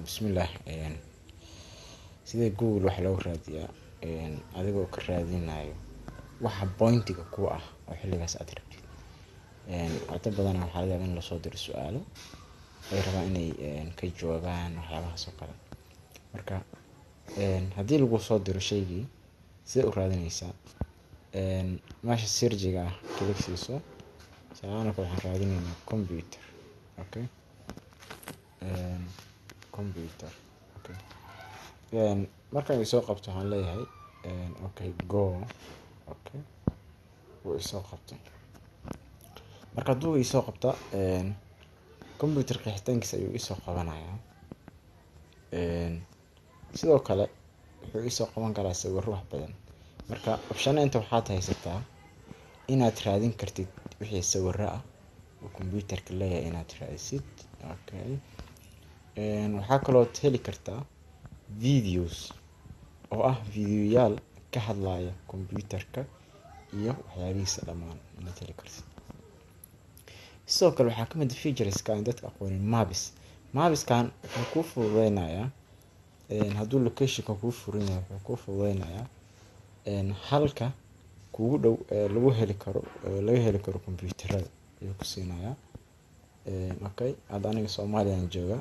bismillah sida Google wax loo raadiyaa adigoo ka raadinayo waxa pointiga ku ah oo xilligaas aad rabtid inta badan waxaa laga yaabaa in la soo diro su'aalo ay rabaan inay ka jawaabaan waxyaabahaas oo kale. Marka haddii lagu soo diro shaygii sida u raadinaysaa meesha search-ga click siiso. Sababta waxaan raadinaynaa computer. Okay, computer. Okay, marka ay soo qabto waxaan leeyahay okay go. Okay, wuu soo qabtay. Marka hadduu soo qabta computer qeexitaankiisa ayuu soo qabanayaa. Sidoo kale wuxuu soo qaban karaa sawirro wax badan. Marka option inta waxaad haysataa inaad raadin kartid wixii sawirro ah oo computer-ka leeyahay inaad raadisid. Okay, waxaa kaloo heli kartaa videos oo ah videoyaal ka hadlaya computer-ka iyo waxyaabihiisa dhammaan inaad heli kartid. Sidoo kale waxaa ka mid ah features-ka aan dadka aqoonin maps-kan wuxuu kuu fududeynayaa hadduu location-ka kuu furan yahay wuxuu kuu fududeynayaa halka kuugu dhow laga heli karo computer-rada ayuu ku siinayaa. Okay, hadda aniga Soomaaliya jooga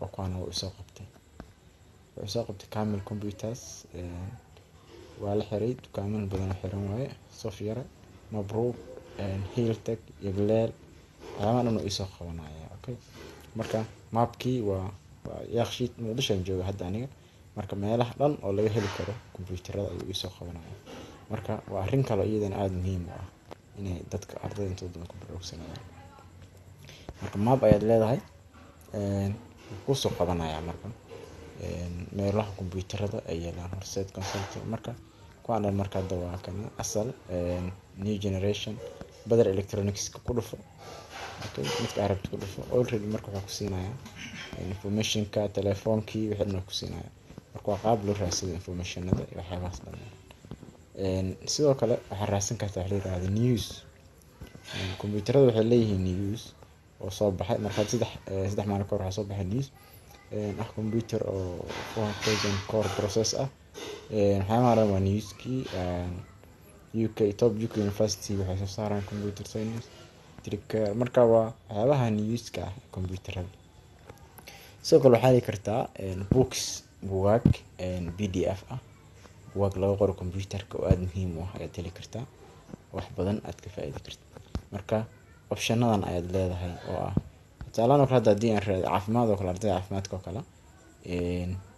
waa kuwan uu soo qabtay. Wuxuu soo qabtay Camel Computers waa la xiray dukaamo badan oo xiran waaye Sofiyara, Mabrook, Hilltech, Yagleel ayaan uu soo qabanaya. Okay, marka mapkii waa yaaqshid Muqdisho jooga hadda aniga. Marka meelaha dhan oo laga heli karo computer-rada ayuu soo qabanaya. Marka waa arrin kale iyadana aad muhiim u ah inay dadka ardayda intooda ku barnaamijsanayaan. Marka map ayaad leedahay ku soo qabanaya marka meelaha computer-rada ay yeelaan Horseed Consulting. Marka kuwan marka waa kan asal new generation Badar Electronics ku dhufo. Okay, midka arabta ku dhufo already marka wuxuu ku siinayaa information-ka telefoonkii wixii ku siinayaa. Marka waa qaab loo raadsado information-nada iyo waxyaabahaas dhammaan. Sidoo kale waxaad raadsan kartaa wax la yiraahdo news. Computer-rada waxay leeyihiin news oo soo baxay marka saddex maalin ka hor waxaa soo baxay news computer oo 4000 core process ah. Waxaa waa news-kii top UK University waxay soo saaraan computer science marka waa waxyaabaha news-ka computer-rada. Sidoo kale waxaad heli kartaa buugaag PDF ah buugaag laga qoro computer-ka oo aad muhiim u ah ayaad heli kartaa wax badan aad ka faa'iidi kartaa. Marka option-nadan ayaad leedahay oo ah tusaale ahaan haddii aan raadiyo caafimaad oo kale ardayda caafimaadka oo kale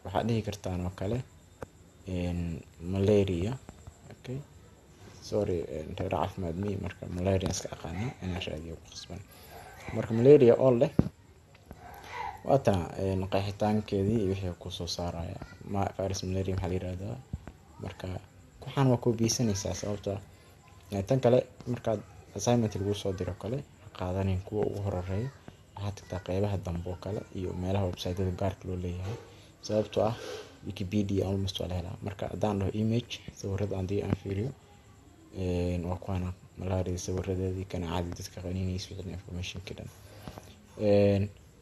waxaad dhihi kartaa oo kale malaria. Okay, sorry reer caafimaad marka malaria iska aqaana inaan raadiyo ku qasban. Marka malaria oo leh waata qeexitaankeedii wixii ku soo saaraya virus malaria maxaa la yiraahdaa. Marka waxaan waa ku biisanaysaa sababtoo tan kale markaad assignment lagu soo diro kale qaadanin kuwa ugu horeeya waxaad tagtaa qaybaha dambe oo kale iyo meelaha website-yada gaarka loo leeyahay sababtoo ah Wikipedia almost waa la helaa. Marka haddaan dhaho image sawirrada aan fiiriyo waa kuwan malaria sawirradeedii kana caadi dadka qaniinaysa wixii information-ka dhan.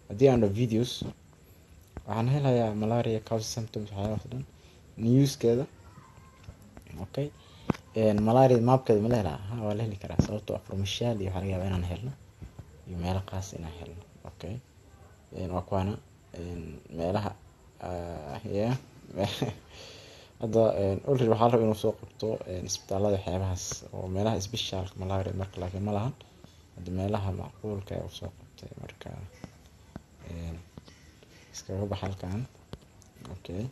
Haddii aan dhaho videos waxaan helayaa malaria cause symptoms waxyaabahaas dhan news-keeda. Okay, malaria map-keeda ma la helaa waa la heli karaa sababtoo ah farmashiyaal iyo waxa laga yaabaa inaan helno iyo meelo qaas inaan helno. Okay, waa kuwan meelaha hadda already waxaa la rabaa inuu soo qabto isbitaalada waxyaabahaas oo meelaha special malaria marka laakiin ma lahan hadda meelaha macquulka ah soo qabtay marka iskaga bax halkan. Okay,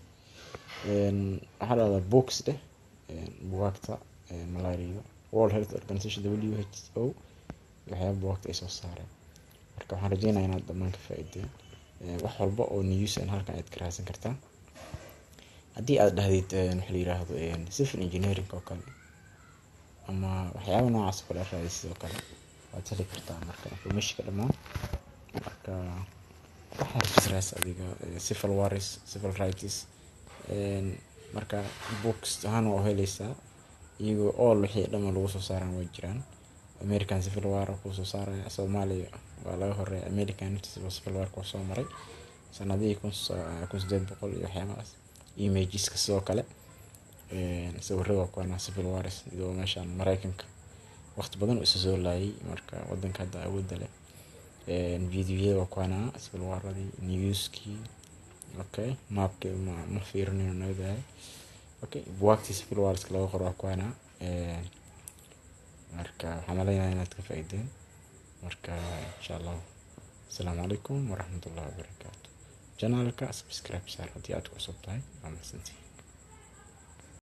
waxaa la books buugaagta malaria World Health Organization WHO waxyaabo buugaagta ay soo saareen. Marka waxaan rajeynayaa inaad dhammaan ka faa'iideen wax walba oo news halkan aad ka raadsan kartaa. Haddii aad dhahdid waxa la yiraahdo civil engineering oo kale ama waxyaabo noocaas oo kale raadis oo kale waad heli kartaa marka information-ka dhammaan. Marka waxaad raadis adiga civil wars civil rights marka books ahaan waa helaysaa iyagoo all wixii dhammaan lagu soo saaran way jiraan. American Civil War ku soo saaraya Soomaaliya waa laga horeeyay American Civil War ku soo maray sanadihii 1800 iyo waxyaabahaas. Imageska sidoo kale sawirada waa kuwana civil wars iyo meeshan Mareykanka waqti badan uu soo laayay, marka wadanka hadda awoodda leh. Videoyada waa kuwana civil waradii, newskii. Okay, mapka ma fiirinayo nadahay. Okay, buugagta civil wars laga qoro waa kuwana marka waxaan maleynayaa inaad ka faa'iideen. marka inshallah assalaamu calaykum waraxmatullahi wabarakaatuh. channelka subscribe saar haddii aad ku cusub tahay. waa mahadsantihiin.